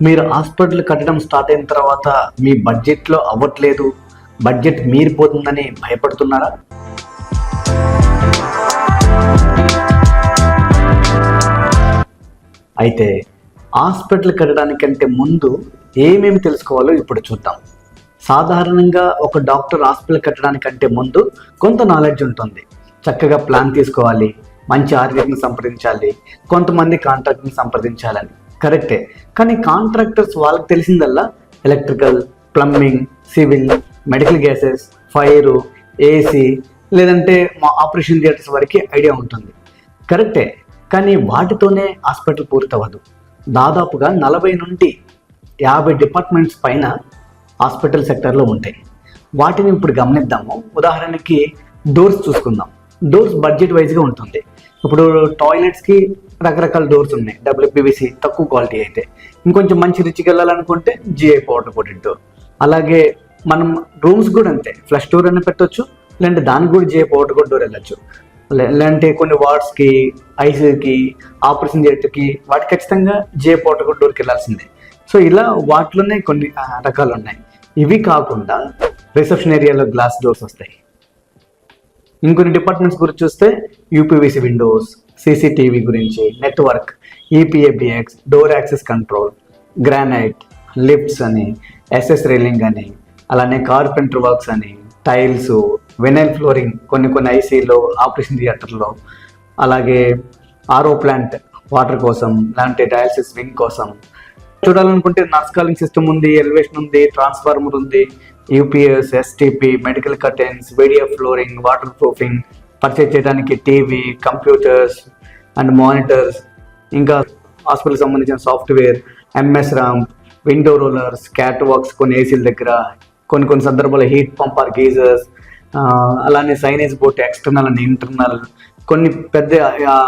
మీరు హాస్పిటల్ కట్టడం స్టార్ట్ అయిన తర్వాత మీ బడ్జెట్లో అవ్వట్లేదు, బడ్జెట్ మీరిపోతుందని భయపడుతున్నారా? అయితే హాస్పిటల్ కట్టడానికంటే ముందు ఏమేమి తెలుసుకోవాలో ఇప్పుడు చూద్దాం. సాధారణంగా ఒక డాక్టర్ హాస్పిటల్ కట్టడానికంటే ముందు కొంత నాలెడ్జ్ ఉంటుంది. చక్కగా ప్లాన్ తీసుకోవాలి, మంచి ఆర్కిటెక్ట్ని సంప్రదించాలి, కొంతమంది కాంట్రాక్ట్ని సంప్రదించాలని. కరెక్టే, కానీ కాంట్రాక్టర్స్ వాళ్ళకి తెలిసిందల్లా electrical, plumbing, civil, medical gases, fire, AC, లేదంటే మా ఆపరేషన్ థియేటర్స్ వరకు ఐడియా ఉంటుంది. కరెక్టే, కానీ వాటితోనే హాస్పిటల్ పూర్తవ్వదు. దాదాపుగా 40 నుండి 50 డిపార్ట్మెంట్స్ పైన హాస్పిటల్ సెక్టర్లో ఉంటాయి. వాటిని ఇప్పుడు గమనిద్దాము. ఉదాహరణకి డోర్స్ చూసుకుందాం. డోర్స్ బడ్జెట్ వైజ్గా ఉంటుంది. ఇప్పుడు టాయిలెట్స్కి రకరకాల డోర్స్ ఉన్నాయి, WPVC తక్కువ క్వాలిటీ అయితే. ఇంకొంచెం మంచి రిచ్కి వెళ్ళాలనుకుంటే GI పౌడర్ కోటెడ్ డోర్. అలాగే మనం రూమ్స్ కూడా అంతే, ఫ్లష్ డోర్ అని పెట్టవచ్చు, లేదంటే దానికి కూడా GI పౌడర్ కోటెడ్ డోర్ వెళ్ళచ్చు. లేదంటే కొన్ని వార్డ్స్కి, ఐసీయూకి, ఆపరేషన్ థియేటర్కి వాటి ఖచ్చితంగా GI పౌడర్ కోటెడ్ డోర్కి వెళ్ళాల్సిందే. సో ఇలా వాటిలోనే కొన్ని రకాలు ఉన్నాయి. ఇవి కాకుండా రిసెప్షన్ ఏరియాలో గ్లాస్ డోర్స్ వస్తాయి. ఇంకొన్ని డిపార్ట్మెంట్స్ గురించి చూస్తే UPVC విండోస్, CCTV గురించి, network, EPABX, door access control, granite, lifts అని, SS రైలింగ్ అని, అలానే కార్పెంటర్ వర్క్స్ అని, టైల్స్, వెనైల్ ఫ్లోరింగ్ కొన్ని ఐసీలో, ఆపరేషన్ థియేటర్లో, అలాగే RO ప్లాంట్ వాటర్ కోసం, లేదంటే డయాలసిస్ వింగ్ కోసం. చూడాలనుకుంటే నర్స్ కాలింగ్ సిస్టమ్ ఉంది, ఎలివేషన్ ఉంది, ట్రాన్స్ఫార్మర్ ఉంది, UPS, STP, medical curtains, VDF flooring, water proofing, purchase చేయడానికి టీవీ, కంప్యూటర్స్ అండ్ మానిటర్స్, ఇంకా హాస్పిటల్ సంబంధించిన software, MS ramp, window rollers, cat walks, కొన్ని ఏసీల దగ్గర, కొన్ని సందర్భాల్లో హీట్ పంప్ ఆర్ గీజర్స్, అలానే signage board external and internal, కొన్ని పెద్ద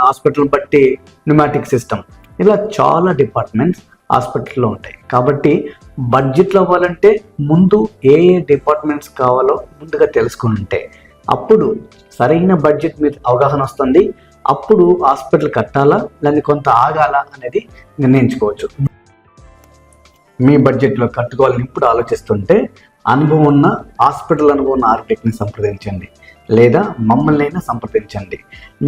హాస్పిటల్ బట్టి న్యూమాటిక్ సిస్టమ్. ఇలా చాలా డిపార్ట్మెంట్స్ హాస్పిటల్లో ఉంటాయి. కాబట్టి బడ్జెట్లో అవ్వాలంటే ముందు ఏ డిపార్ట్మెంట్స్ కావాలో ముందుగా తెలుసుకుని ఉంటే అప్పుడు సరైన బడ్జెట్ మీద అవగాహన వస్తుంది. అప్పుడు హాస్పిటల్ కట్టాలా లేదా కొంత ఆగాల అనేది నిర్ణయించుకోవచ్చు. మీ బడ్జెట్లో కట్టుకోవాలని ఇప్పుడు ఆలోచిస్తుంటే అనుభవం ఉన్న హాస్పిటల్ అనుభవం ఉన్న ఆర్కిటెక్ట్ని సంప్రదించండి, లేదా మమ్మల్ని అయినా సంప్రదించండి.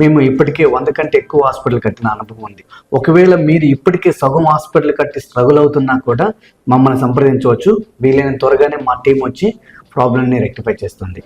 మేము ఇప్పటికే 100 కంటే ఎక్కువ హాస్పిటల్ కట్టిన అనుభవం ఉంది. ఒకవేళ మీరు ఇప్పటికే సగం హాస్పిటల్ కట్టి స్ట్రగుల్ అవుతున్నా కూడా మమ్మల్ని సంప్రదించవచ్చు. వీలైన త్వరగానే మా టీం వచ్చి ప్రాబ్లమ్ని రెక్టిఫై చేస్తుంది.